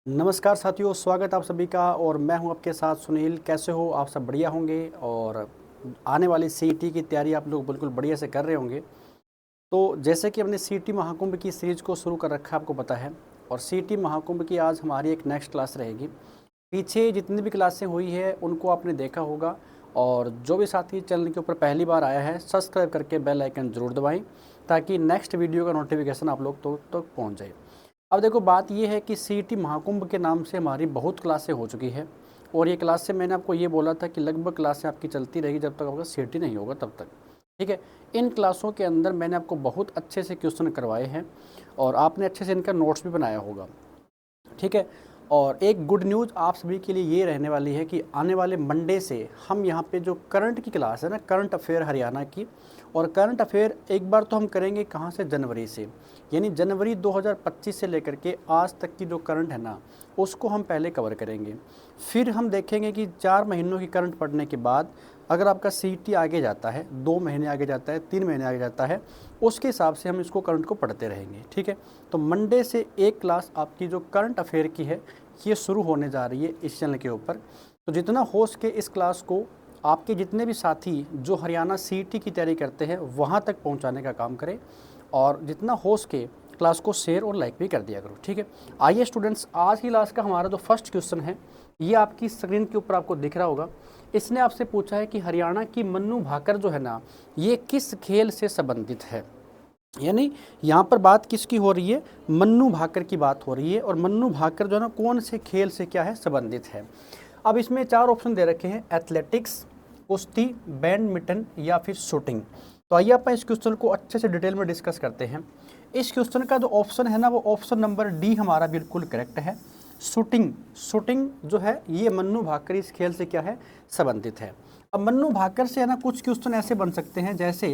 नमस्कार साथियों, स्वागत आप सभी का। और मैं हूं आपके साथ सुनील। कैसे हो आप? सब बढ़िया होंगे और आने वाली सीईटी की तैयारी आप लोग बिल्कुल बढ़िया से कर रहे होंगे। तो जैसे कि हमने सीईटी महाकुंभ की सीरीज को शुरू कर रखा है, आपको पता है। और सीईटी महाकुंभ की आज हमारी एक नेक्स्ट क्लास रहेगी। पीछे जितनी भी क्लासें हुई है उनको आपने देखा होगा। और जो भी साथी चैनल के ऊपर पहली बार आया है, सब्सक्राइब करके बेल आइकन जरूर दबाएं ताकि नेक्स्ट वीडियो का नोटिफिकेशन आप लोग तक पहुँच जाए। अब देखो, बात ये है कि सीईटी महाकुंभ के नाम से हमारी बहुत क्लासें हो चुकी है। और ये क्लासें मैंने आपको ये बोला था कि लगभग क्लासें आपकी चलती रहेगी जब तक आपका सीईटी नहीं होगा तब तक। ठीक है। इन क्लासों के अंदर मैंने आपको बहुत अच्छे से क्वेश्चन करवाए हैं और आपने अच्छे से इनका नोट्स भी बनाया होगा। ठीक है। और एक गुड न्यूज़ आप सभी के लिए ये रहने वाली है कि आने वाले मंडे से हम यहाँ पे जो करंट की क्लास है ना, करंट अफेयर हरियाणा की, और करंट अफेयर एक बार तो हम करेंगे कहाँ से, जनवरी से। यानी जनवरी 2025 से लेकर के आज तक की जो करंट है ना, उसको हम पहले कवर करेंगे। फिर हम देखेंगे कि 4 महीनों की करंट पढ़ने के बाद अगर आपका सीईटी आगे जाता है, 2 महीने आगे जाता है, 3 महीने आगे जाता है, उसके हिसाब से हम इसको करंट को पढ़ते रहेंगे। ठीक है। तो मंडे से एक क्लास आपकी जो करंट अफेयर की है ये शुरू होने जा रही है इस चैनल के ऊपर। तो जितना हो सके इस क्लास को आपके जितने भी साथी जो हरियाणा सीईटी की तैयारी करते हैं वहाँ तक पहुँचाने का काम करें। और जितना हो सके क्लास को शेयर और लाइक भी कर दिया करो। ठीक है। आइए स्टूडेंट्स, आज की क्लास का हमारा जो फर्स्ट क्वेश्चन है ये आपकी स्क्रीन के ऊपर आपको दिख रहा होगा। इसने आपसे पूछा है कि हरियाणा की मन्नू भाकर जो है ना, ये किस खेल से संबंधित है। यानी यहाँ पर बात किसकी हो रही है, मन्नू भाकर की बात हो रही है। और मन्नू भाकर जो है ना, कौन से खेल से क्या है, संबंधित है। अब इसमें 4 ऑप्शन दे रखे हैं, एथलेटिक्स, कुश्ती, बैडमिंटन या फिर शूटिंग। तो आइए अपन इस क्वेश्चन को अच्छे से डिटेल में डिस्कस करते हैं। इस क्वेश्चन का जो ऑप्शन है ना, वो ऑप्शन नंबर डी हमारा बिल्कुल करेक्ट है। शूटिंग, शूटिंग जो है ये मन्नू भाकर इस खेल से क्या है, संबंधित है। अब मन्नू भाकर से है ना कुछ क्वेश्चन ऐसे बन सकते हैं, जैसे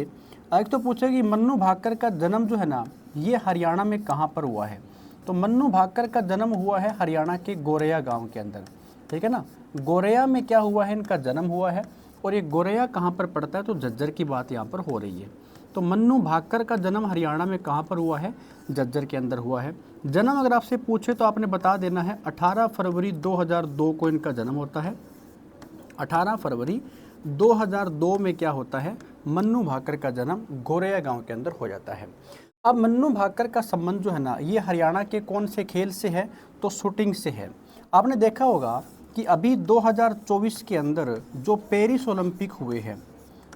एक तो पूछे कि मन्नू भाकर का जन्म जो है ना ये हरियाणा में कहाँ पर हुआ है। तो मन्नू भाकर का जन्म हुआ है हरियाणा के गोरैया गांव के अंदर। ठीक है ना। गोरैया में क्या हुआ है, इनका जन्म हुआ है। और ये गोरैया कहाँ पर पड़ता है, तो झज्जर की बात यहाँ पर हो रही है। तो मन्नू भाकर का जन्म हरियाणा में कहाँ पर हुआ है, झज्जर के अंदर हुआ है। जन्म अगर आपसे पूछे तो आपने बता देना है 18 फरवरी 2002 को इनका जन्म होता है। 18 फरवरी 2002 में क्या होता है, मन्नू भाकर का जन्म गोरैया गांव के अंदर हो जाता है। अब मन्नू भाकर का संबंध जो है ना, ये हरियाणा के कौन से खेल से है, तो शूटिंग से है। आपने देखा होगा कि अभी 2024 के अंदर जो पेरिस ओलंपिक हुए हैं,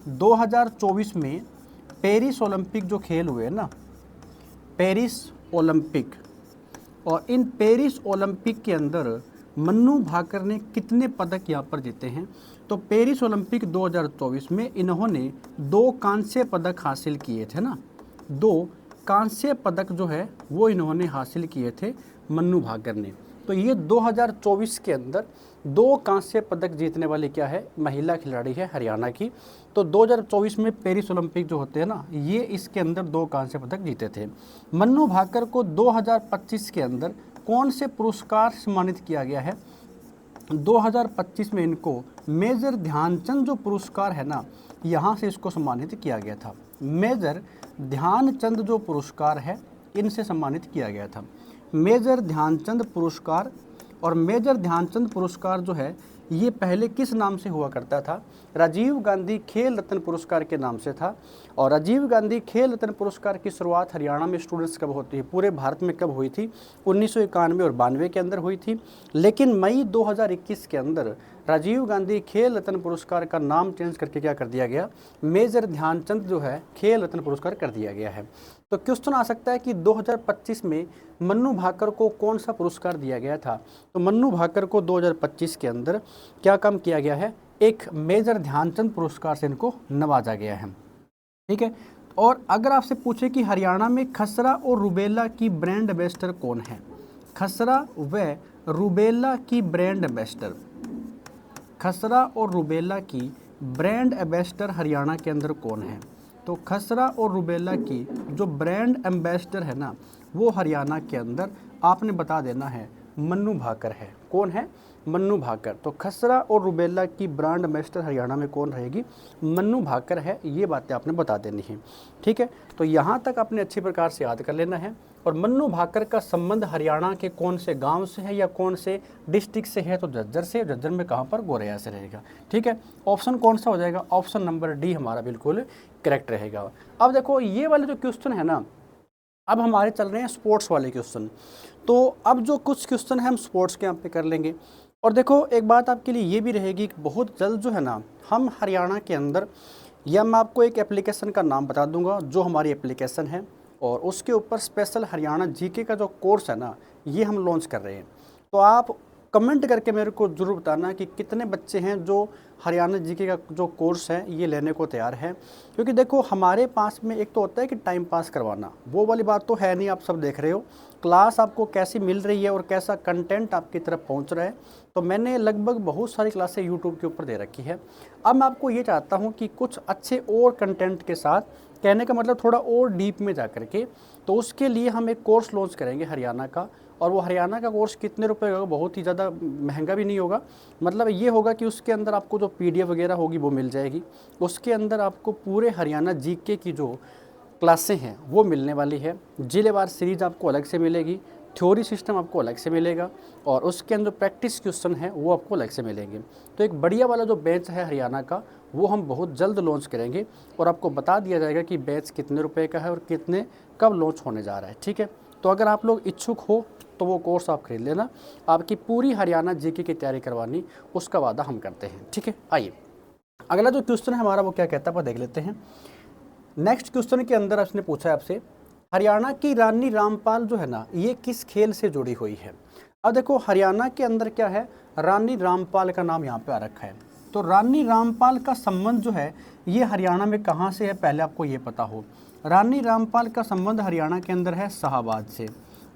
2024 में पेरिस ओलंपिक जो खेल हुए ना, पेरिस ओलंपिक, और इन पेरिस ओलंपिक के अंदर मन्नू भाकर ने कितने पदक यहाँ पर जीते हैं। तो पेरिस ओलंपिक 2024 में इन्होंने 2 कांस्य पदक हासिल किए थे ना, 2 कांस्य पदक जो है वो इन्होंने हासिल किए थे मन्नू भाकर ने। तो ये 2024 के अंदर 2 कांस्य पदक जीतने वाली क्या है, महिला खिलाड़ी है हरियाणा की। तो 2024 में पेरिस ओलंपिक जो होते हैं ना, ये इसके अंदर 2 कांस्य पदक जीते थे। मन्नू भाकर को 2025 के अंदर कौन से पुरस्कार सम्मानित किया गया है। 2025 में इनको मेजर ध्यानचंद जो पुरस्कार है ना, यहाँ से इसको सम्मानित किया गया था। मेजर ध्यानचंद जो पुरस्कार है इनसे सम्मानित किया गया था, मेजर ध्यानचंद पुरस्कार। और मेजर ध्यानचंद पुरस्कार जो है ये पहले किस नाम से हुआ करता था, राजीव गांधी खेल रत्न पुरस्कार के नाम से था। और राजीव गांधी खेल रत्न पुरस्कार की शुरुआत हरियाणा में स्टूडेंट्स कब होती है, पूरे भारत में कब हुई थी, 1991 और 92 के अंदर हुई थी। लेकिन मई 2021 के अंदर राजीव गांधी खेल रत्न पुरस्कार का नाम चेंज करके क्या कर दिया गया, मेजर ध्यानचंद जो है खेल रत्न पुरस्कार कर दिया गया है। तो क्वेश्चन आ सकता है कि 2025 में मन्नू भाकर को कौन सा पुरस्कार दिया गया था। तो मन्नू भाकर को 2025 के अंदर क्या काम किया गया है, एक मेजर ध्यानचंद पुरस्कार से इनको नवाजा गया है। ठीक है। और अगर आपसे पूछे कि हरियाणा में खसरा और रूबेला की ब्रांड एम्बेसडर कौन है, खसरा व रूबेला की ब्रांड एम्बेसडर, खसरा और रूबेला की ब्रांड एम्बेसडर हरियाणा के अंदर कौन है। तो खसरा और रूबेला की जो ब्रांड एम्बेसडर है ना, वो हरियाणा के अंदर आपने बता देना है मन्नू भाकर है। कौन है? मन्नू भाकर। तो खसरा और रुबेला की ब्रांड एम्बेसडर हरियाणा में कौन रहेगी? मन्नू भाकर है। ये बातें आपने बता देनी है, ठीक है। तो यहाँ तक आपने अच्छी प्रकार से याद कर लेना है। और मन्नू भाकर का संबंध हरियाणा के कौन से गांव से है या कौन से डिस्ट्रिक्ट से है? तो झज्जर से। झज्जर में कहाँ पर? गोरैया से रहेगा, ठीक है। ऑप्शन कौन सा हो जाएगा? ऑप्शन नंबर डी हमारा बिल्कुल करेक्ट रहेगा। अब देखो ये वाले जो क्वेश्चन है ना, अब हमारे चल रहे हैं स्पोर्ट्स वाले क्वेश्चन। तो अब जो कुछ क्वेश्चन है हम स्पोर्ट्स के यहाँ पे कर लेंगे। और देखो एक बात आपके लिए ये भी रहेगी कि बहुत जल्द जो है ना, हम हरियाणा के अंदर, या मैं आपको एक एप्लीकेशन का नाम बता दूंगा जो हमारी एप्लीकेशन है, और उसके ऊपर स्पेशल हरियाणा जीके का जो कोर्स है ना, ये हम लॉन्च कर रहे हैं। तो आप कमेंट करके मेरे को ज़रूर बताना कि कितने बच्चे हैं जो हरियाणा जीके का जो कोर्स है ये लेने को तैयार है। क्योंकि देखो हमारे पास में एक तो होता है कि टाइम पास करवाना, वो वाली बात तो है नहीं, आप सब देख रहे हो क्लास आपको कैसी मिल रही है और कैसा कंटेंट आपकी तरफ पहुंच रहा है। तो मैंने लगभग बहुत सारी क्लासें यूट्यूब के ऊपर दे रखी है। अब मैं आपको ये चाहता हूँ कि कुछ अच्छे और कंटेंट के साथ, कहने का मतलब थोड़ा और डीप में जा कर के, तो उसके लिए हम एक कोर्स लॉन्च करेंगे हरियाणा का। और वो हरियाणा का कोर्स कितने रुपए का? बहुत ही ज़्यादा महंगा भी नहीं होगा। मतलब ये होगा कि उसके अंदर आपको जो पीडीएफ वगैरह होगी वो मिल जाएगी। उसके अंदर आपको पूरे हरियाणा जीके की जो क्लासें हैं वो मिलने वाली है। जिलेवार सीरीज आपको अलग से मिलेगी, थ्योरी सिस्टम आपको अलग से मिलेगा, और उसके अंदर प्रैक्टिस क्वेश्चन है वो आपको अलग से मिलेंगे। तो एक बढ़िया वाला जो बैच है हरियाणा का, वो हम बहुत जल्द लॉन्च करेंगे और आपको बता दिया जाएगा कि बैच कितने रुपए का है और कितने कब लॉन्च होने जा रहा है, ठीक है। तो अगर आप लोग इच्छुक हो तो वो कोर्स आप खरीद लेना। आपकी पूरी हरियाणा जीके की तैयारी करवानी, उसका वादा हम करते हैं, ठीक है। आइए अगला जो क्वेश्चन है हमारा वो क्या कहता है वो देख लेते हैं। नेक्स्ट क्वेश्चन के अंदर उसने पूछा है आपसे, हरियाणा की रानी रामपाल जो है ना, ये किस खेल से जुड़ी हुई है? अब देखो हरियाणा के अंदर क्या है, रानी रामपाल का नाम यहाँ पे आ रखा है। तो रानी रामपाल का संबंध जो है ये हरियाणा में कहाँ से है, पहले आपको ये पता हो। रानी रामपाल का संबंध हरियाणा के अंदर है शाहाबाद से।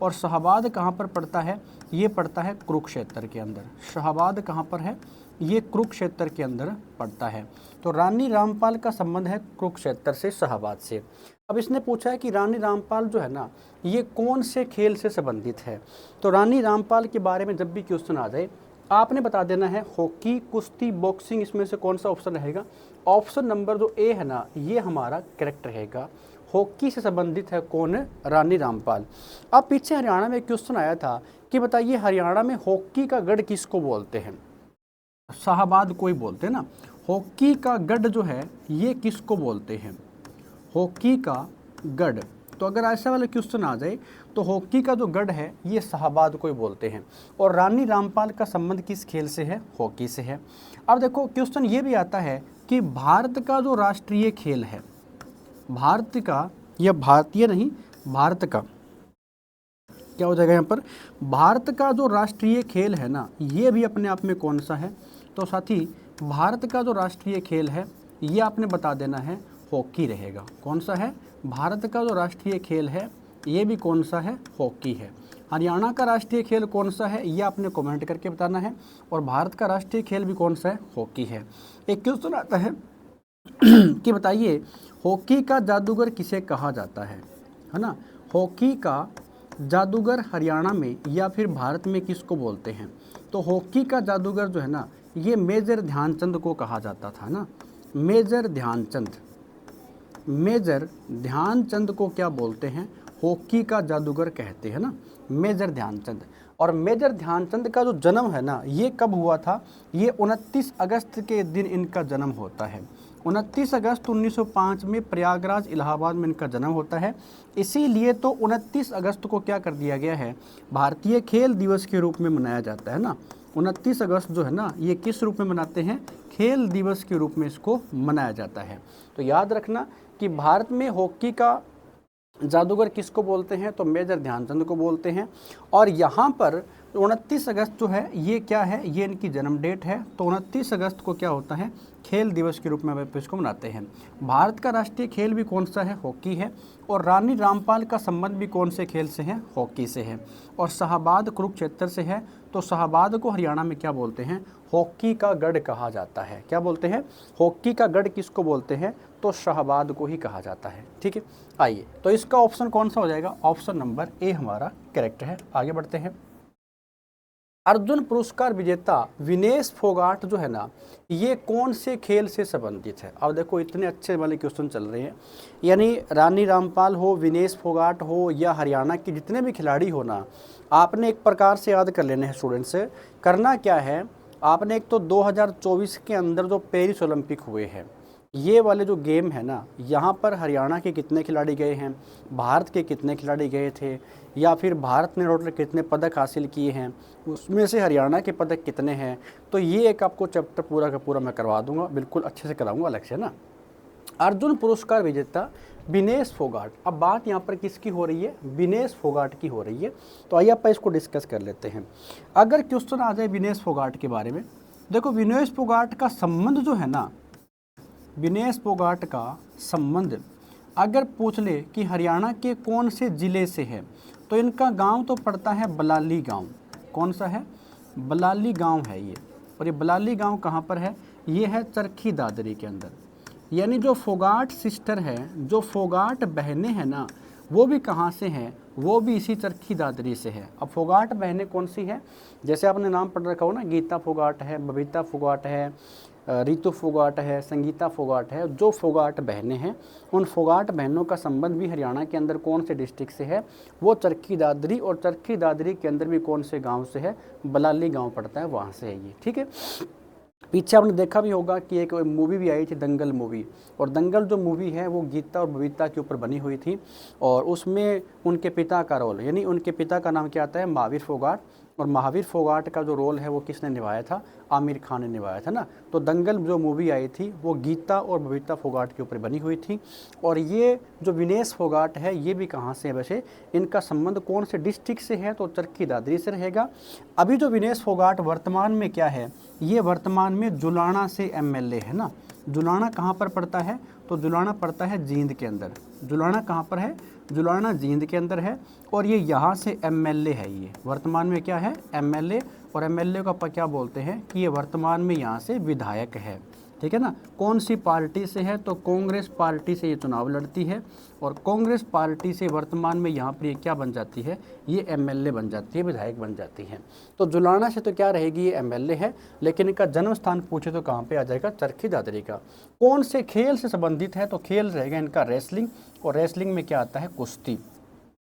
और शाहाबाद कहाँ पर पड़ता है? ये पड़ता है कुरुक्षेत्र के अंदर। शाहाबाद कहाँ पर है? ये कुरुक्षेत्र के अंदर पड़ता है। तो रानी रामपाल का संबंध है कुरुक्षेत्र से, शाहाबाद से। अब इसने पूछा है कि रानी रामपाल जो है ना, ये कौन से खेल से संबंधित है? तो रानी रामपाल के बारे में जब भी क्वेश्चन आ जाए आपने बता देना है हॉकी, कुश्ती, बॉक्सिंग, इसमें से कौन सा ऑप्शन रहेगा? ऑप्शन नंबर जो ए है ना, ये हमारा करेक्ट रहेगा। हॉकी से संबंधित है कौन? रानी रामपाल। अब पीछे हरियाणा में एक क्वेश्चन आया था कि बताइए हरियाणा में हॉकी का गढ़ किसको बोलते हैं? शाहाबाद को ही बोलते हैं ना। हॉकी का गढ़ जो है ये किसको बोलते हैं? हॉकी का गढ़। तो अगर ऐसा वाला क्वेश्चन आ जाए तो हॉकी का जो गढ़ है ये शाहाबाद को ही बोलते हैं। और रानी रामपाल का संबंध किस खेल से है? हॉकी से है। अब देखो क्वेश्चन ये भी आता है कि भारत का जो राष्ट्रीय खेल है, भारत का, या भारतीय नहीं, भारत का क्या हो जाएगा यहाँ पर? भारत का जो राष्ट्रीय खेल है ना, ये भी अपने आप में कौन सा है? तो साथी भारत का जो राष्ट्रीय खेल है ये आपने बता देना है हॉकी रहेगा। कौन सा है? भारत का जो राष्ट्रीय खेल है ये भी कौन सा है? हॉकी है। हरियाणा का राष्ट्रीय खेल कौन सा है ये आपने कमेंट करके बताना है। और भारत का राष्ट्रीय खेल भी कौन सा है? हॉकी है। एक क्वेश्चन आता है कि बताइए हॉकी का जादूगर किसे कहा जाता है ना? हॉकी का जादूगर हरियाणा में या फिर भारत में किसको बोलते हैं? तो हॉकी का जादूगर जो है ना, ये मेजर ध्यानचंद को कहा जाता था ना। मेजर ध्यानचंद, मेजर ध्यानचंद को क्या बोलते हैं? हॉकी का जादूगर कहते हैं ना, मेजर ध्यानचंद। और मेजर ध्यानचंद का जो जन्म है ना, ये कब हुआ था? ये 29 अगस्त के दिन इनका जन्म होता है। 29 अगस्त 1905 में प्रयागराज इलाहाबाद में इनका जन्म होता है। इसीलिए तो 29 अगस्त को क्या कर दिया गया है? भारतीय खेल दिवस के रूप में मनाया जाता है ना। 29 अगस्त जो है ना, ये किस रूप में मनाते हैं? खेल दिवस के रूप में इसको मनाया जाता है। तो याद रखना कि भारत में हॉकी का जादूगर किसको बोलते हैं? तो मेजर ध्यानचंद को बोलते हैं। और यहाँ पर 29 अगस्त जो है ये क्या है? ये इनकी जन्म डेट है। तो 29 अगस्त को क्या होता है? खेल दिवस के रूप में हम इसको मनाते हैं। भारत का राष्ट्रीय खेल भी कौन सा है? हॉकी है। और रानी रामपाल का संबंध भी कौन से खेल से है? हॉकी से है। और शाहाबाद कुरुक्षेत्र से है। तो शाहाबाद को हरियाणा में क्या बोलते हैं? हॉकी का गढ़ कहा जाता है। क्या बोलते हैं? हॉकी का गढ़ किसको बोलते हैं? तो शाहाबाद को ही कहा जाता है, ठीक है। आइए तो इसका ऑप्शन कौन सा हो जाएगा? ऑप्शन नंबर ए हमारा करेक्ट है। आगे बढ़ते हैं। अर्जुन पुरस्कार विजेता विनेश फोगाट जो है ना, ये कौन से खेल से संबंधित है। अब देखो इतने अच्छे वाले क्वेश्चन चल रहे हैं, यानी रानी रामपाल हो, विनेश फोगाट हो या हरियाणा के जितने भी खिलाड़ी हो ना, आपने एक प्रकार से याद कर लेने हैं। स्टूडेंट्स से करना क्या है, आपने एक तो 2024 के अंदर जो पेरिस ओलंपिक हुए हैं, ये वाले जो गेम है ना, यहाँ पर हरियाणा के कितने खिलाड़ी गए हैं, भारत के कितने खिलाड़ी गए थे, या फिर भारत ने टोटल कितने पदक हासिल किए हैं, उसमें से हरियाणा के पदक कितने हैं। तो ये एक आपको चैप्टर पूरा का पूरा मैं करवा दूंगा, बिल्कुल अच्छे से कराऊंगा अलग से ना। अर्जुन पुरस्कार विजेता विनेश फोगाट। अब बात यहाँ पर किसकी हो रही है, विनेश फोगाट की हो रही है। तो आइए आप इसको डिस्कस कर लेते हैं। अगर क्वेश्चन आ जाए विनेश फोगाट के बारे में, देखो विनेश फोगाट का संबंध जो है ना, विनेश फोगाट का संबंध अगर पूछ ले कि हरियाणा के कौन से ज़िले से है, तो इनका गांव तो पड़ता है बलाली गांव। कौन सा है, बलाली गांव है ये। और ये बलाली गांव कहाँ पर है, ये है चरखी दादरी के अंदर। यानी जो फोगाट सिस्टर है, जो फोगाट बहनें हैं ना, वो भी कहाँ से हैं, वो भी इसी चरखी दादरी से है। अब फोगाट बहनें कौन सी है, जैसे आपने नाम पढ़ रखा हो ना, गीता फोगाट है, बबीता फोगाट है, रितु फोगाट है, संगीता फोगाट है। जो फोगाट बहनें हैं, उन फोगाट बहनों का संबंध भी हरियाणा के अंदर कौन से डिस्ट्रिक्ट से है, वो चरखी दादरी। और चरखी दादरी के अंदर भी कौन से गांव से है, बलाली गांव पड़ता है, वहाँ से है ये। ठीक है। पीछे आपने देखा भी होगा कि एक मूवी भी आई थी, दंगल मूवी। और दंगल जो मूवी है वो गीता और बबीता के ऊपर बनी हुई थी, और उसमें उनके पिता का रोल, यानी उनके पिता का नाम क्या आता है, महावीर फोगाट। और महावीर फोगाट का जो रोल है वो किसने निभाया था, आमिर खान ने निभाया था ना। तो दंगल जो मूवी आई थी वो गीता और बबीता फोगाट के ऊपर बनी हुई थी। और ये जो विनेश फोगाट है, ये भी कहाँ से है वैसे, इनका संबंध कौन से डिस्ट्रिक्ट से है, तो चरखी दादरी से रहेगा। अभी जो विनेश फोगाट वर्तमान में क्या है, ये वर्तमान में जुलाना से एमएलए है ना। जुलाना कहाँ पर पड़ता है, तो जुलाना पड़ता है जींद के अंदर। जुलाना कहाँ पर है, जुलाना जींद के अंदर है। और ये यहाँ से एमएलए है, ये वर्तमान में क्या है, एमएलए। और एमएलए को अपन क्या बोलते हैं कि ये वर्तमान में यहाँ से विधायक है। ठीक है ना। कौन सी पार्टी से है, तो कांग्रेस पार्टी से ये चुनाव लड़ती है। और कांग्रेस पार्टी से वर्तमान में यहाँ पर ये क्या बन जाती है, ये एमएलए बन जाती है, विधायक बन जाती है। तो जुलाना से तो क्या रहेगी, ये एमएलए है। लेकिन इनका जन्म स्थान पूछे तो कहाँ पे आ जाएगा, चरखी दादरी का। कौन से खेल से संबंधित है, तो खेल रहेगा इनका रेसलिंग। और रेसलिंग में क्या आता है, कुश्ती।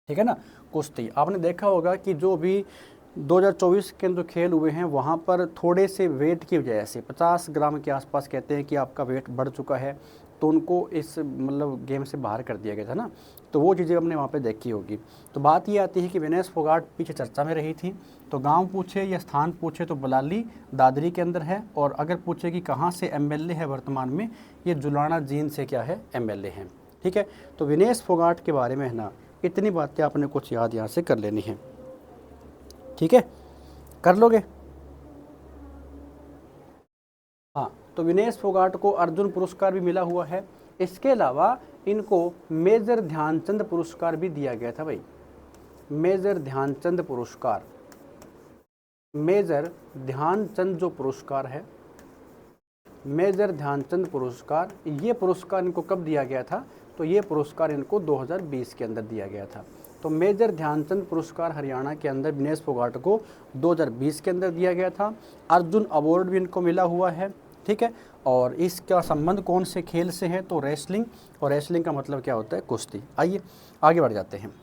ठीक है ना, कुश्ती। आपने देखा होगा कि जो भी 2024 के जो खेल हुए हैं, वहाँ पर थोड़े से वेट की वजह से 50 ग्राम के आसपास कहते हैं कि आपका वेट बढ़ चुका है, तो उनको इस मतलब गेम से बाहर कर दिया गया था ना। तो वो चीज़ें हमने वहाँ पे देखी होगी। तो बात ये आती है कि विनेश फोगाट पीछे चर्चा में रही थी। तो गांव पूछे या स्थान पूछे तो बलाली दादरी के अंदर है। और अगर पूछे कि कहाँ से एमएलए है वर्तमान में, ये जुलाना जींद से क्या है, एमएलए हैं। ठीक है। तो विनेश फोगाट के बारे में है ना, इतनी बातें आपने कुछ याद यहाँ से कर लेनी है। ठीक है, कर लोगे। हाँ, तो विनेश फोगाट को अर्जुन पुरस्कार भी मिला हुआ है। इसके अलावा इनको मेजर ध्यानचंद पुरस्कार भी दिया गया था भाई। मेजर ध्यानचंद पुरस्कार, मेजर ध्यानचंद जो पुरस्कार है, मेजर ध्यानचंद पुरस्कार, ये पुरस्कार इनको कब दिया गया था, तो ये पुरस्कार इनको 2020 के अंदर दिया गया था। तो मेजर ध्यानचंद पुरस्कार हरियाणा के अंदर विनेश फोगाट को 2020 के अंदर दिया गया था। अर्जुन अवार्ड भी इनको मिला हुआ है। ठीक है। और इसका संबंध कौन से खेल से है, तो रेसलिंग। और रेसलिंग का मतलब क्या होता है, कुश्ती। आइए आगे बढ़ जाते हैं।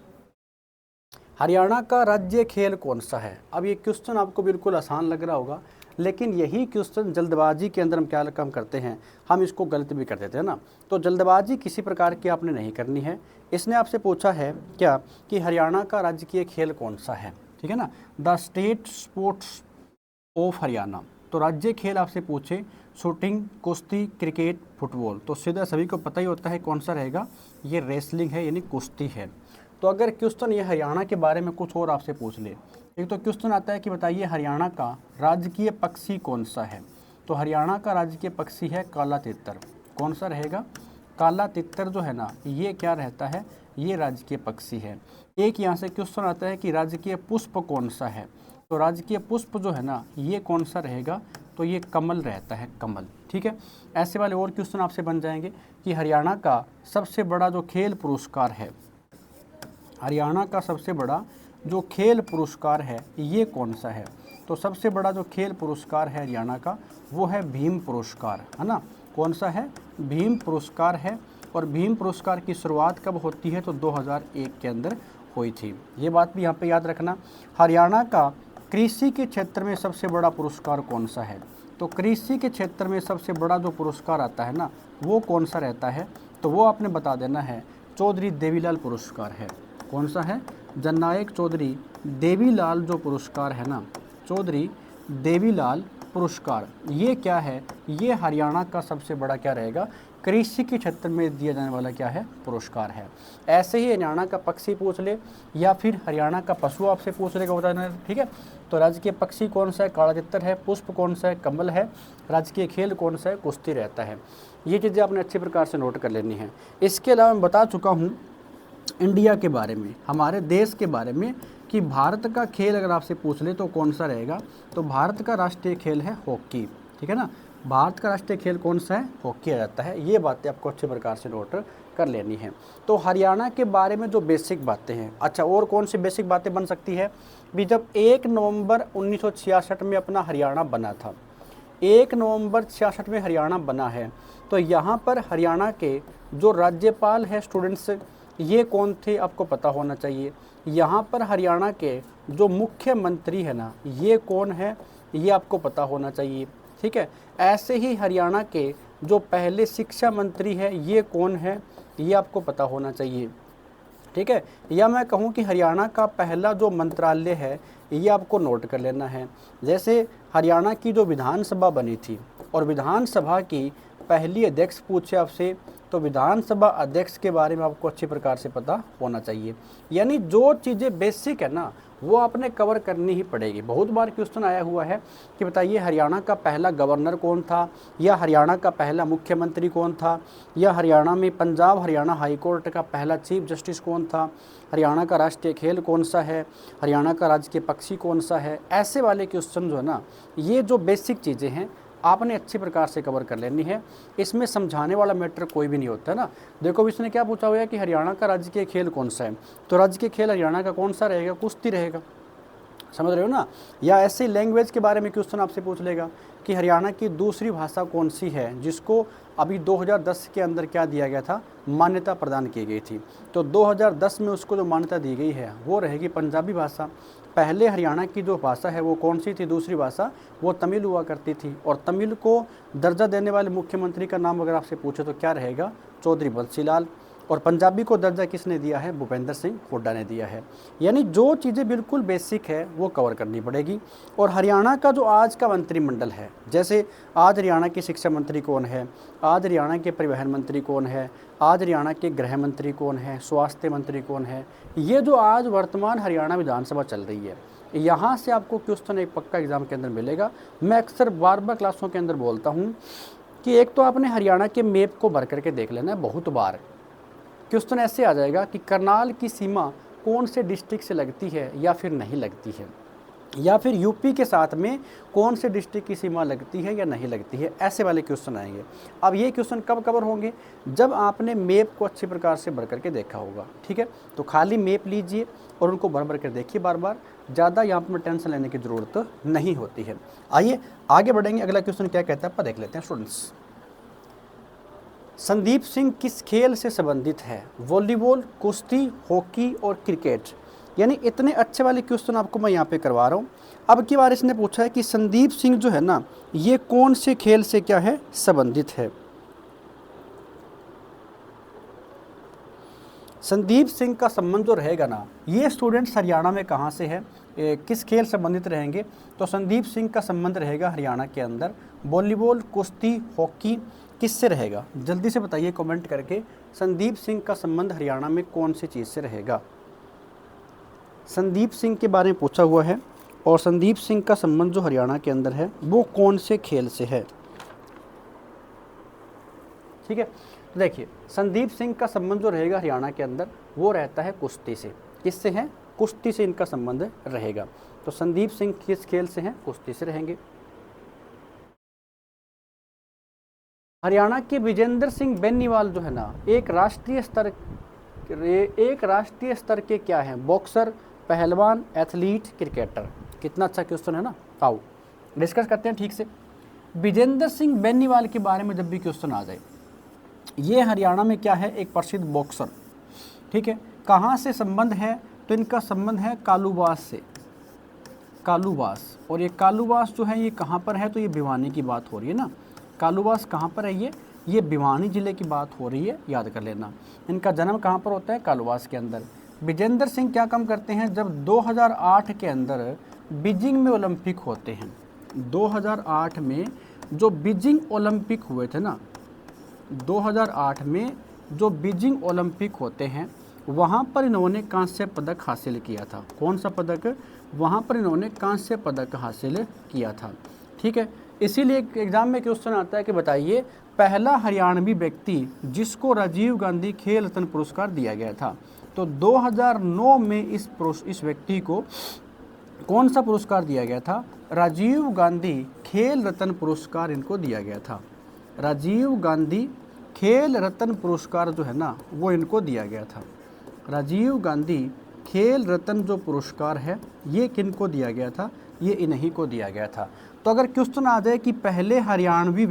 हरियाणा का राज्य खेल कौन सा है। अब ये क्वेश्चन आपको बिल्कुल आसान लग रहा होगा, लेकिन यही क्वेश्चन जल्दबाजी के अंदर हम क्या काम करते हैं, हम इसको गलत भी कर देते हैं ना। तो जल्दबाजी किसी प्रकार की आपने नहीं करनी है। इसने आपसे पूछा है क्या कि हरियाणा का राजकीय खेल कौन सा है। ठीक है ना, the state sports of Haryana. तो राज्य खेल आपसे पूछे शूटिंग, कुश्ती, क्रिकेट, फुटबॉल, तो सीधा सभी को पता ही होता है कौन सा रहेगा, ये रेसलिंग है, यानी कुश्ती है। तो अगर क्वेश्चन ये हरियाणा के बारे में कुछ और आपसे पूछ ले, एक तो क्वेश्चन आता है कि बताइए हरियाणा का राजकीय पक्षी कौन सा है। तो हरियाणा का राजकीय पक्षी है काला तितर। कौन सा रहेगा, काला तितर जो है ना, ये क्या रहता है, ये राजकीय पक्षी है। एक यहाँ से क्वेश्चन आता है कि राजकीय पुष्प कौन सा है। तो राजकीय पुष्प जो है ना, ये कौन सा रहेगा, तो ये कमल रहता है, कमल। ठीक है। ऐसे वाले और क्वेश्चन आपसे बन जाएंगे कि हरियाणा का सबसे बड़ा जो खेल पुरस्कार है, हरियाणा का सबसे बड़ा जो खेल पुरस्कार है, ये कौन सा है। तो सबसे बड़ा जो खेल पुरस्कार है हरियाणा का वो है भीम पुरस्कार, है ना। कौन सा है? भीम पुरस्कार है। और भीम पुरस्कार की शुरुआत कब होती है? तो 2001 के अंदर हुई थी। ये बात भी यहाँ पे याद रखना। हरियाणा का कृषि के क्षेत्र में सबसे बड़ा पुरस्कार कौन सा है? तो कृषि के क्षेत्र में सबसे बड़ा जो पुरस्कार आता है ना, वो कौन सा रहता है? तो वो आपने बता देना है, चौधरी देवीलाल पुरस्कार है। कौन सा है? जननायक चौधरी देवीलाल जो पुरस्कार है ना, चौधरी देवीलाल पुरस्कार, ये क्या है? ये हरियाणा का सबसे बड़ा क्या रहेगा? कृषि के क्षेत्र में दिया जाने वाला क्या है? पुरस्कार है। ऐसे ही हरियाणा का पक्षी पूछ ले या फिर हरियाणा का पशु आपसे पूछ लेगा बताना, ठीक है। तो राजकीय पक्षी कौन सा है? काला तितर है। पुष्प कौन सा है? कमल है। राजकीय खेल कौन सा है? कुश्ती रहता है। ये चीज़ें आपने अच्छे प्रकार से नोट कर लेनी है। इसके अलावा मैं बता चुका हूँ इंडिया के बारे में, हमारे देश के बारे में, कि भारत का खेल अगर आपसे पूछ ले तो कौन सा रहेगा? तो भारत का राष्ट्रीय खेल है हॉकी, ठीक है ना। भारत का राष्ट्रीय खेल कौन सा है? हॉकी आ जाता है। ये बातें आपको अच्छे प्रकार से नोट कर लेनी है। तो हरियाणा के बारे में जो बेसिक बातें हैं, अच्छा और कौन सी बेसिक बातें बन सकती है भी? जब 1 नवंबर 1966 में अपना हरियाणा बना था, 1 नवंबर 66 में हरियाणा बना है, तो यहाँ पर हरियाणा के जो राज्यपाल है स्टूडेंट्स, ये कौन थे? आपको पता होना चाहिए। यहाँ पर हरियाणा के जो मुख्यमंत्री है ना, ये कौन है? ये आपको पता होना चाहिए, ठीक है। ऐसे ही हरियाणा के जो पहले शिक्षा मंत्री है, ये कौन है? ये आपको पता होना चाहिए, ठीक है। या मैं कहूँ कि हरियाणा का पहला जो मंत्रालय है, ये आपको नोट कर लेना है। जैसे हरियाणा की जो विधानसभा बनी थी और विधानसभा की पहली अध्यक्ष पूछे आपसे, तो विधानसभा अध्यक्ष के बारे में आपको अच्छी प्रकार से पता होना चाहिए। यानी जो चीज़ें बेसिक है ना, वो आपने कवर करनी ही पड़ेगी। बहुत बार क्वेश्चन आया हुआ है कि बताइए हरियाणा का पहला गवर्नर कौन था, या हरियाणा का पहला मुख्यमंत्री कौन था, या हरियाणा में पंजाब हरियाणा हाई कोर्ट का पहला चीफ जस्टिस कौन था, हरियाणा का राष्ट्रीय खेल कौन सा है, हरियाणा का राजकीय पक्षी कौन सा है। ऐसे वाले क्वेश्चन जो है ना, ये जो बेसिक चीज़ें हैं आपने अच्छी प्रकार से कवर कर लेनी है। इसमें समझाने वाला मैटर कोई भी नहीं होता है ना। देखो इसने क्या पूछा हुआ है कि हरियाणा का राजकीय खेल कौन सा है, तो राजकीय खेल हरियाणा का कौन सा रहेगा? कुश्ती रहेगा, समझ रहे हो ना। या ऐसे लैंग्वेज के बारे में क्वेश्चन आपसे पूछ लेगा कि हरियाणा की दूसरी भाषा कौन सी है, जिसको अभी 2010 के अंदर क्या दिया गया था? मान्यता प्रदान की गई थी। तो 2010 में उसको जो मान्यता दी गई है वो रहेगी पंजाबी भाषा। पहले हरियाणा की जो भाषा है वो कौन सी थी? दूसरी भाषा वो तमिल हुआ करती थी। और तमिल को दर्जा देने वाले मुख्यमंत्री का नाम अगर आपसे पूछे तो क्या रहेगा? चौधरी बंसीलाल। और पंजाबी को दर्जा किसने दिया है? भूपेंद्र सिंह हुड्डा ने दिया है। यानी जो चीज़ें बिल्कुल बेसिक है वो कवर करनी पड़ेगी। और हरियाणा का जो आज का मंत्रिमंडल है, जैसे आज हरियाणा के शिक्षा मंत्री कौन है, आज हरियाणा के परिवहन मंत्री कौन है, आज हरियाणा के गृह मंत्री कौन है, स्वास्थ्य मंत्री कौन है, ये जो आज वर्तमान हरियाणा विधानसभा चल रही है, यहाँ से आपको क्वेश्चन एक पक्का एग्जाम के अंदर मिलेगा। मैं अक्सर बार बार क्लासों के अंदर बोलता हूँ कि एक तो आपने हरियाणा के मैप को भर करके देख लेना है। बहुत बार क्वेश्चन ऐसे आ जाएगा कि करनाल की सीमा कौन से डिस्ट्रिक्ट से लगती है या फिर नहीं लगती है, या फिर यूपी के साथ में कौन से डिस्ट्रिक्ट की सीमा लगती है या नहीं लगती है। ऐसे वाले क्वेश्चन आएंगे। अब ये क्वेश्चन कब कवर होंगे? जब आपने मैप को अच्छी प्रकार से भर करके देखा होगा, ठीक है। तो खाली मैप लीजिए और उनको भर भर कर देखिए बार बार, ज़्यादा यहाँ पर टेंशन लेने की ज़रूरत नहीं होती है। आइए आगे बढ़ेंगे। अगला क्वेश्चन क्या कहता है, आप देख लेते हैं स्टूडेंट्स। संदीप सिंह किस खेल से संबंधित है? वॉलीबॉल, कुश्ती, हॉकी और क्रिकेट। यानी इतने अच्छे वाले क्वेश्चन आपको मैं यहाँ पे करवा रहा हूँ। अब की बार इसने पूछा है कि संदीप सिंह जो है ना, ये कौन से खेल से क्या है? संबंधित है। संदीप सिंह का संबंध जो रहेगा ना, ये स्टूडेंट्स हरियाणा में कहाँ से है, किस खेल संबंधित रहेंगे? तो संदीप सिंह का संबंध रहेगा हरियाणा के अंदर वॉलीबॉल, कुश्ती, हॉकी, किससे रहेगा? जल्दी से बताइए कमेंट करके, संदीप सिंह का संबंध हरियाणा में कौन सी चीज़ से रहेगा? संदीप सिंह के बारे में पूछा हुआ है और संदीप सिंह का संबंध जो हरियाणा के अंदर है वो कौन से खेल से है? ठीक है, तो देखिए संदीप सिंह का संबंध जो रहेगा हरियाणा के अंदर वो रहता है कुश्ती से। किससे है? कुश्ती से इनका संबंध रहेगा। तो संदीप सिंह किस खेल से हैं? कुश्ती से रहेंगे। हरियाणा के विजेंद्र सिंह बेनीवाल जो है ना, एक राष्ट्रीय स्तर के क्या हैं? बॉक्सर, पहलवान, एथलीट, क्रिकेटर। कितना अच्छा क्वेश्चन है ना। आओ डिस्कस करते हैं ठीक से। विजेंद्र सिंह बेनीवाल के बारे में जब भी क्वेश्चन आ जाए, ये हरियाणा में क्या है, एक प्रसिद्ध बॉक्सर, ठीक है। कहाँ से संबंध है, तो इनका संबंध है कालूवास से, कालूवास। और ये कालूवास जो है ये कहाँ पर है, तो ये भिवानी की बात हो रही है ना। कालूवास कहाँ पर है, ये भिवानी जिले की बात हो रही है, याद कर लेना। इनका जन्म कहाँ पर होता है, कालूवास के अंदर। विजेंद्र सिंह क्या काम करते हैं, जब 2008 के अंदर बीजिंग में ओलंपिक होते हैं, 2008 में जो बीजिंग ओलंपिक हुए थे ना, 2008 में जो बीजिंग ओलंपिक होते हैं वहाँ पर इन्होंने कांस्य पदक हासिल किया था। कौन सा पदक, वहाँ पर इन्होंने कांस्य पदक हासिल किया था, ठीक है। इसीलिए एग्जाम में क्वेश्चन आता है कि बताइए पहला हरियाणवी व्यक्ति जिसको राजीव गांधी खेल रत्न पुरस्कार दिया गया था। तो 2009 में इस व्यक्ति को कौन सा पुरस्कार दिया गया था, राजीव गांधी खेल रत्न पुरस्कार इनको दिया गया था। राजीव गांधी खेल रत्न पुरस्कार जो है ना वो इनको दिया गया था। राजीव गांधी खेल रत्न जो पुरस्कार है ये किनको दिया गया था, ये इन्हीं को दिया गया था। तो अगर क्वेश्चन आ जाए कि पहले हरियाणवी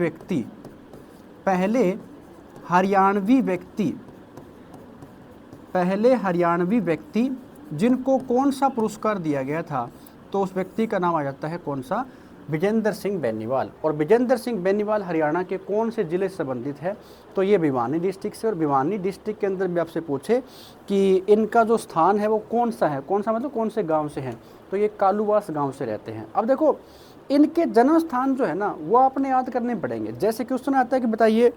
व्यक्ति जिनको कौन सा पुरस्कार दिया गया था, तो उस व्यक्ति का नाम आ जाता है कौन सा, विजेंद्र सिंह बेनीवाल। और विजेंद्र सिंह बेनीवाल हरियाणा के कौन से ज़िले से संबंधित है, तो ये भिवानी डिस्ट्रिक्ट से। और भिवानी डिस्ट्रिक्ट के अंदर भी आपसे पूछे कि इनका जो स्थान है वो कौन सा है, कौन सा मतलब कौन से गांव से हैं, तो ये कालूवास गांव से रहते हैं। अब देखो इनके जन्म स्थान जो है ना वो आपने याद करने पड़ेंगे। जैसे क्वेश्चन आता है कि बताइए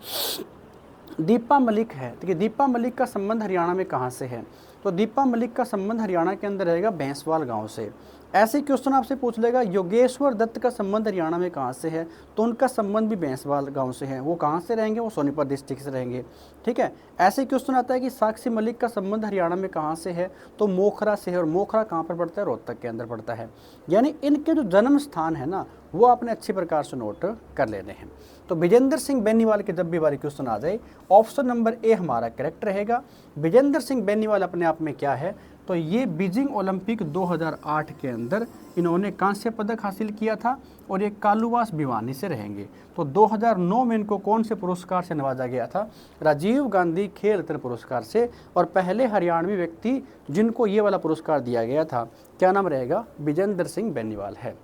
दीपा मलिक है, तो दीपा मलिक का संबंध हरियाणा में कहाँ से है, तो दीपा मलिक का संबंध हरियाणा के अंदर रहेगा भैंसवाल गांव से। ऐसे क्वेश्चन आपसे पूछ लेगा योगेश्वर दत्त का संबंध हरियाणा में कहाँ से है, तो उनका संबंध भी भैंसवाल गांव से है। वो कहाँ से रहेंगे, वो सोनीपत डिस्ट्रिक्ट से रहेंगे, ठीक है। ऐसे क्वेश्चन आता है कि साक्षी मलिक का संबंध हरियाणा में कहाँ से है, तो मोखरा से है। और मोखरा कहाँ पर पड़ता है, रोहतक के अंदर पड़ता है। यानी इनके जो जन्म स्थान है ना वो आपने अच्छी प्रकार से नोट कर लेने हैं। तो विजेंद्र सिंह बेनीवाल के जब भी बारी क्वेश्चन आ जाए ऑप्शन नंबर ए हमारा करेक्ट रहेगा। विजेंद्र सिंह बेनीवाल अपने आप में क्या है, तो ये बीजिंग ओलंपिक 2008 के अंदर इन्होंने कांस्य पदक हासिल किया था और ये कालूवास भिवानी से रहेंगे। तो 2009 में इनको कौन से पुरस्कार से नवाजा गया था, राजीव गांधी खेल रत्न पुरस्कार से। और पहले हरियाणवी व्यक्ति जिनको ये वाला पुरस्कार दिया गया था क्या नाम रहेगा, विजेंद्र सिंह बेनीवाल है।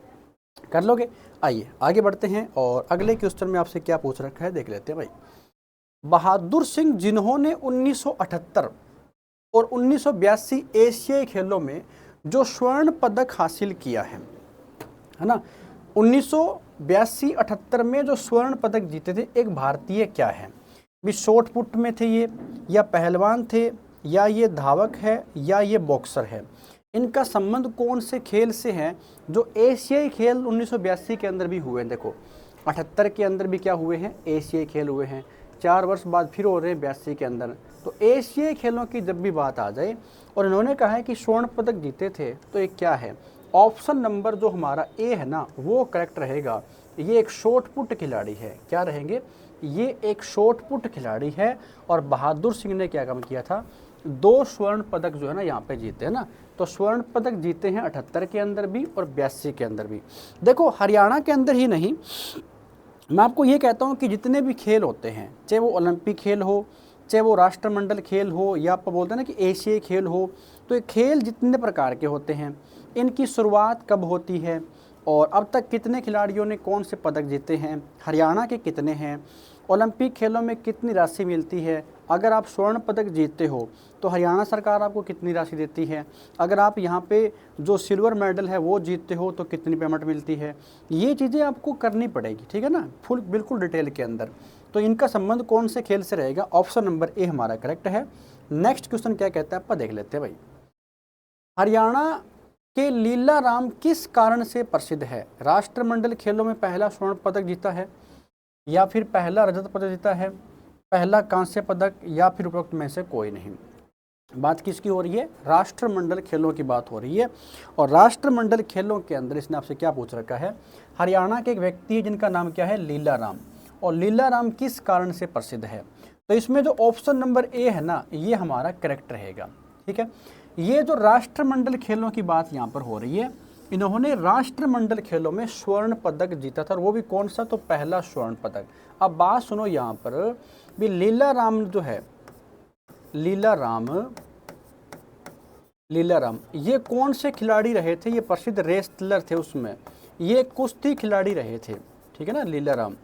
कर लोगे। आइए आगे बढ़ते हैं और अगले क्वेश्चन में आपसे क्या पूछ रखा है देख लेते हैं भाई। बहादुर सिंह जिन्होंने 1978 और 1982 एशियाई खेलों में जो स्वर्ण पदक हासिल किया है ना, 1982-78 में जो स्वर्ण पदक जीते थे एक भारतीय क्या है, भी शॉट पुट में थे ये, या पहलवान थे, या ये धावक है, या ये बॉक्सर है। इनका संबंध कौन से खेल से है, जो एशियाई खेल 1982 के अंदर भी हुए हैं। देखो 78 के अंदर भी क्या हुए हैं, एशियाई खेल हुए हैं, 4 वर्ष बाद फिर हो रहे हैं 82 के अंदर। तो एशियाई खेलों की जब भी बात आ जाए और इन्होंने कहा है कि स्वर्ण पदक जीते थे, तो ये क्या है, ऑप्शन नंबर जो हमारा ए है ना वो करेक्ट रहेगा। ये एक शॉट पुट खिलाड़ी है। क्या रहेंगे, ये एक शॉट पुट खिलाड़ी है। और बहादुर सिंह ने क्या काम किया था, 2 स्वर्ण पदक जो है ना यहाँ पे जीते हैं ना। तो स्वर्ण पदक जीते हैं 78 के अंदर भी और 82 के अंदर भी। देखो हरियाणा के अंदर ही नहीं, मैं आपको ये कहता हूँ कि जितने भी खेल होते हैं, चाहे वो ओलंपिक खेल हो, चाहे वो राष्ट्रमंडल खेल हो, या आप बोलते हैं ना कि एशियाई खेल हो, तो ये खेल जितने प्रकार के होते हैं इनकी शुरुआत कब होती है और अब तक कितने खिलाड़ियों ने कौन से पदक जीते हैं, हरियाणा के कितने हैं, ओलंपिक खेलों में कितनी राशि मिलती है, अगर आप स्वर्ण पदक जीतते हो तो हरियाणा सरकार आपको कितनी राशि देती है, अगर आप यहाँ पे जो सिल्वर मेडल है वो जीतते हो तो कितनी पेमेंट मिलती है, ये चीज़ें आपको करनी पड़ेगी, ठीक है ना, फुल बिल्कुल डिटेल के अंदर। तो इनका संबंध कौन से खेल से रहेगा, ऑप्शन नंबर ए हमारा करेक्ट है। नेक्स्ट क्वेश्चन क्या कहता है, आप देख लेते हैं भाई। हरियाणा के लीला राम किस कारण से प्रसिद्ध है, राष्ट्रमंडल खेलों में पहला स्वर्ण पदक जीता है, या फिर पहला रजत पदक जीता है, पहला कांस्य पदक, या फिर उपरोक्त में से कोई नहीं। बात किसकी हो रही है, राष्ट्रमंडल खेलों की बात हो रही है। और राष्ट्रमंडल खेलों के अंदर इसने आपसे क्या पूछ रखा है, हरियाणा के एक व्यक्ति है जिनका नाम क्या है, लीला राम। और लीला राम किस कारण से प्रसिद्ध है, तो इसमें जो ऑप्शन नंबर ए है ना ये हमारा करेक्ट रहेगा, ठीक है। ये जो राष्ट्रमंडल खेलों की बात यहाँ पर हो रही है, इन्होंने राष्ट्रमंडल खेलों में स्वर्ण पदक जीता था, और वो भी कौन सा, तो पहला स्वर्ण पदक। अब बात सुनो यहाँ पर भी, लीलाराम जो है, लीलाराम ये कौन से खिलाड़ी रहे थे, ये प्रसिद्ध रेसलर थे, उसमें ये कुश्ती खिलाड़ी रहे थे, ठीक है ना, लीलाराम।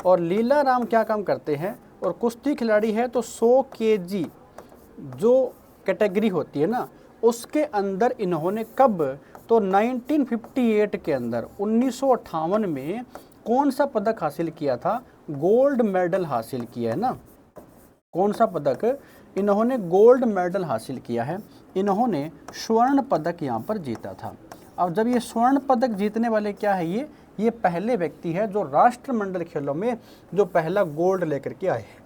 और लीलाराम क्या काम करते हैं, और कुश्ती खिलाड़ी है, तो 100 केजी जो कैटेगरी होती है ना, उसके अंदर इन्होंने कब, तो 1958 के अंदर 1958 में कौन सा पदक हासिल किया था, गोल्ड मेडल हासिल किया है ना। कौन सा पदक, इन्होंने गोल्ड मेडल हासिल किया है, इन्होंने स्वर्ण पदक यहाँ पर जीता था। अब जब ये स्वर्ण पदक जीतने वाले क्या है, ये पहले व्यक्ति है जो राष्ट्रमंडल खेलों में जो पहला गोल्ड लेकर के आए हैं,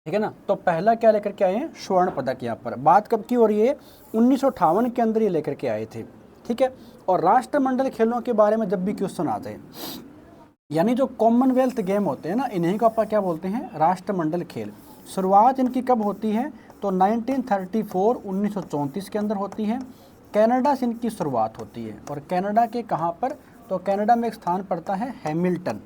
ठीक है ना। तो पहला क्या लेकर के आए हैं, स्वर्ण पदक। यहाँ पर बात कब की हो रही है, 1958 के अंदर ये लेकर के आए थे, ठीक है। और राष्ट्रमंडल खेलों के बारे में जब भी क्वेश्चन आ जाए, यानी जो कॉमनवेल्थ गेम होते हैं ना, इन्हीं को आप क्या बोलते हैं, राष्ट्रमंडल खेल। शुरुआत इनकी कब होती है, तो 1934 1934 के अंदर होती है। कनाडा से इनकी शुरुआत होती है, और कनाडा के कहाँ पर, तो कनाडा में एक स्थान पड़ता है हैमिल्टन।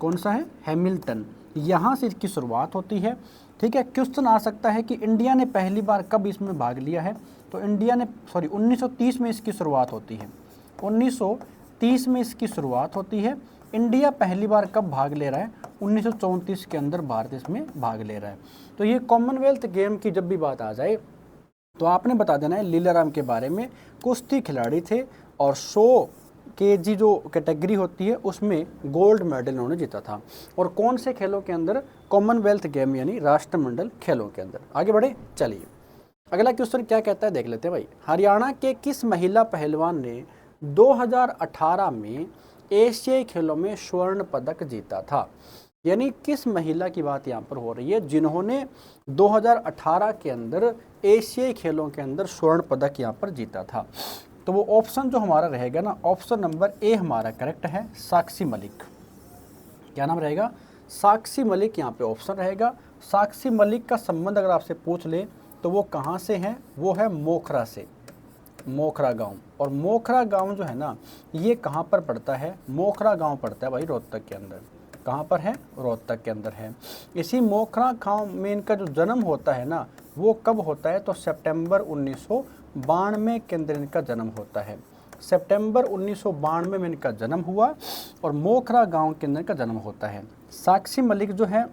कौन सा है, हैमिल्टन, यहाँ से इसकी शुरुआत होती है, ठीक है। क्वेश्चन आ सकता है कि इंडिया ने पहली बार कब इसमें भाग लिया है, तो इंडिया ने 1930 में इसकी शुरुआत होती है, 1930 में इसकी शुरुआत होती है। इंडिया पहली बार कब भाग ले रहा है, 1934 के अंदर भारत इसमें भाग ले रहा है। तो ये कॉमनवेल्थ गेम की जब भी बात आ जाए तो आपने बता देना है लीलाराम के बारे में, कुश्ती खिलाड़ी थे, और 100 केजी जो कैटेगरी होती है उसमें गोल्ड मेडल इन्होंने जीता था। और कौन से खेलों के अंदर, कॉमनवेल्थ गेम यानी राष्ट्रमंडल खेलों के अंदर। आगे बढ़े, चलिए अगला क्वेश्चन क्या कहता है देख लेते हैं भाई। हरियाणा के किस महिला पहलवान ने 2018 में एशियाई खेलों में स्वर्ण पदक जीता था, यानी किस महिला की बात यहाँ पर हो रही है जिन्होंने 2018 के अंदर एशियाई खेलों के अंदर स्वर्ण पदक यहाँ पर जीता था। तो वो ऑप्शन जो हमारा रहेगा ना, ऑप्शन नंबर ए हमारा करेक्ट है, साक्षी मलिक। क्या नाम रहेगा, साक्षी मलिक यहाँ पे ऑप्शन रहेगा। साक्षी मलिक का संबंध अगर आपसे पूछ ले तो वो कहाँ से है, वो है मोखरा से, मोखरा गांव। और मोखरा गांव जो है ना, ये कहाँ पर पड़ता है, मोखरा गांव पड़ता है भाई रोहतक के अंदर। कहाँ पर है, रोहतक के अंदर है। इसी मोखरा गांव में इनका जो जन्म होता है ना, वो कब होता है, तो सितंबर 1992 के अंदर इनका जन्म होता है। सितंबर 1992 में इनका जन्म हुआ, और मोखरा गांव के अंदर का जन्म होता है। साक्षी मलिक जो है,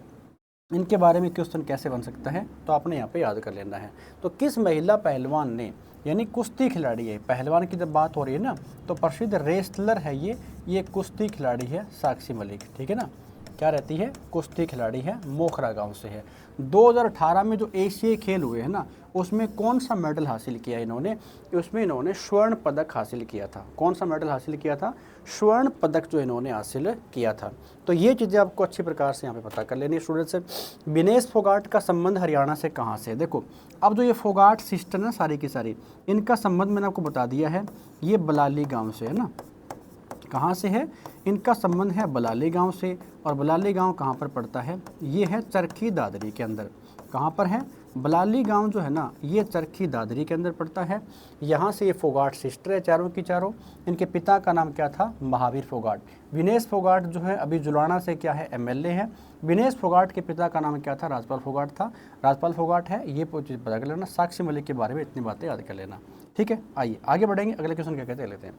इनके बारे में क्वेश्चन कैसे बन सकता है, तो आपने यहाँ पे याद कर लेना है। तो किस महिला पहलवान ने, यानी कुश्ती खिलाड़ी है, पहलवान की जब बात हो रही है ना, तो प्रसिद्ध रेसलर है ये कुश्ती खिलाड़ी है साक्षी मलिक, ठीक है ना। क्या रहती है, कुश्ती खिलाड़ी है, मोखरा गांव से है। 2018 में जो एशियाई खेल हुए हैं ना, उसमें कौन सा मेडल हासिल किया इन्होंने, उसमें इन्होंने स्वर्ण पदक हासिल किया था। कौन सा मेडल हासिल किया था, स्वर्ण पदक जो इन्होंने हासिल किया था। तो ये चीज़ें आपको अच्छी प्रकार से यहाँ पे पता कर लेनी स्टूडेंट से। विनेश फोगाट का संबंध हरियाणा से कहाँ से, देखो अब जो ये फोगाट सिस्टर है सारी की सारी, इनका संबंध मैंने आपको बता दिया है, ये बलाली गाँव से है ना। कहाँ से है, इनका संबंध है बलाली गांव से। और बलाली गांव कहाँ पर पड़ता है, ये है चरखी दादरी के अंदर। कहाँ पर है, बलाली गांव जो है ना, ये चरखी दादरी के अंदर पड़ता है। यहाँ से ये फोगाट सिस्टर है चारों की चारों। इनके पिता का नाम क्या था, महावीर फोगाट। विनेश फोगाट जो है अभी जुलाना से क्या है, एमएलए है। विनेश फोगाट के पिता का नाम क्या था, राजपाल फोगाट था। राजपाल फोगाट है, ये चीज़ पता कर लेना। साक्षी मलिक के बारे में इतनी बातें याद कर लेना, ठीक है। आइए आगे बढ़ेंगे, अगले क्वेश्चन क्या कहते हैं लेते हैं।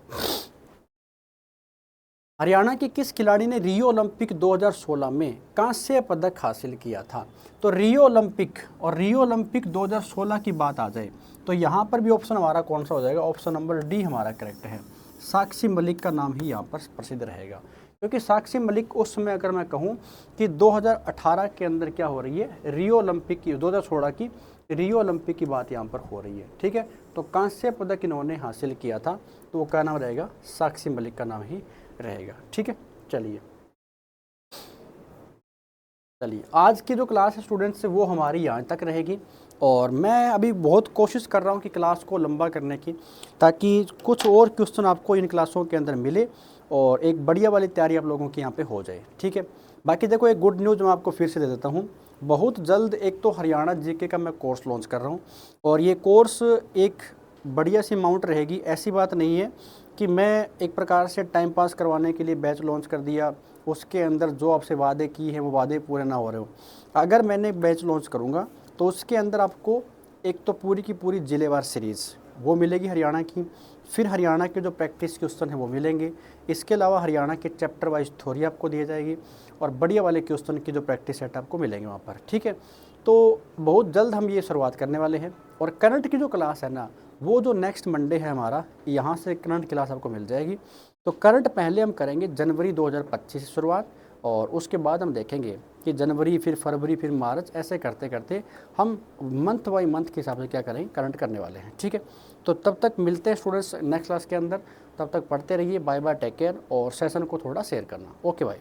हरियाणा के किस खिलाड़ी ने रियो ओलंपिक 2016 में कांस्य पदक हासिल किया था। तो रियो ओलंपिक और रियो ओलंपिक 2016 की बात आ जाए तो यहाँ पर भी ऑप्शन हमारा कौन सा हो जाएगा, ऑप्शन नंबर डी हमारा करेक्ट है। साक्षी मलिक का नाम ही यहाँ पर प्रसिद्ध रहेगा, क्योंकि साक्षी मलिक उस समय अगर मैं कहूँ कि 2018 के अंदर क्या हो रही है, रियो ओलंपिक की 2016 की रियो ओलंपिक की बात यहाँ पर हो रही है, ठीक है। तो कांस्य पदक इन्होंने हासिल किया था, तो वो क्या नाम रहेगा, साक्षी मलिक का नाम ही रहेगा, ठीक है। चलिए आज की जो क्लास है स्टूडेंट्स से वो हमारी यहाँ तक रहेगी, और मैं अभी बहुत कोशिश कर रहा हूँ कि क्लास को लंबा करने की, ताकि कुछ और क्वेश्चन आपको इन क्लासों के अंदर मिले और एक बढ़िया वाली तैयारी आप लोगों की यहाँ पे हो जाए, ठीक है। बाकी देखो एक गुड न्यूज़ मैं आपको फिर से दे देता हूँ, बहुत जल्द एक तो हरियाणा जीके का मैं कोर्स लॉन्च कर रहा हूँ, और ये कोर्स एक बढ़िया सी अमाउंट रहेगी। ऐसी बात नहीं है कि मैं एक प्रकार से टाइम पास करवाने के लिए बैच लॉन्च कर दिया, उसके अंदर जो आपसे वादे की हैं वो वादे पूरे ना हो रहे हो। अगर मैंने बैच लॉन्च करूँगा तो उसके अंदर आपको एक तो पूरी की पूरी ज़िलेवार सीरीज़ वो मिलेगी हरियाणा की, फिर हरियाणा के जो प्रैक्टिस क्वेश्चन हैं वो मिलेंगे। इसके अलावा हरियाणा के चैप्टर वाइज थ्योरी आपको दी जाएगी और बढ़िया वाले क्वेश्चन की जो प्रैक्टिस सेट आपको मिलेंगे वहाँ पर, ठीक है। तो बहुत जल्द हम ये शुरुआत करने वाले हैं। और करंट की जो क्लास है ना, वो जो नेक्स्ट मंडे है हमारा, यहाँ से करंट क्लास आपको मिल जाएगी। तो करंट पहले हम करेंगे जनवरी 2025 से शुरुआत, और उसके बाद हम देखेंगे कि जनवरी, फिर फरवरी, फिर मार्च, ऐसे करते करते हम मंथ बाई मंथ के हिसाब से क्या करेंगे, करंट करने वाले हैं, ठीक है। तो तब तक मिलते हैं स्टूडेंट्स नेक्स्ट क्लास के अंदर। तब तक पढ़ते रहिए। बाय बाय, टेक केयर, और सेशन को थोड़ा शेयर करना। ओके भाई।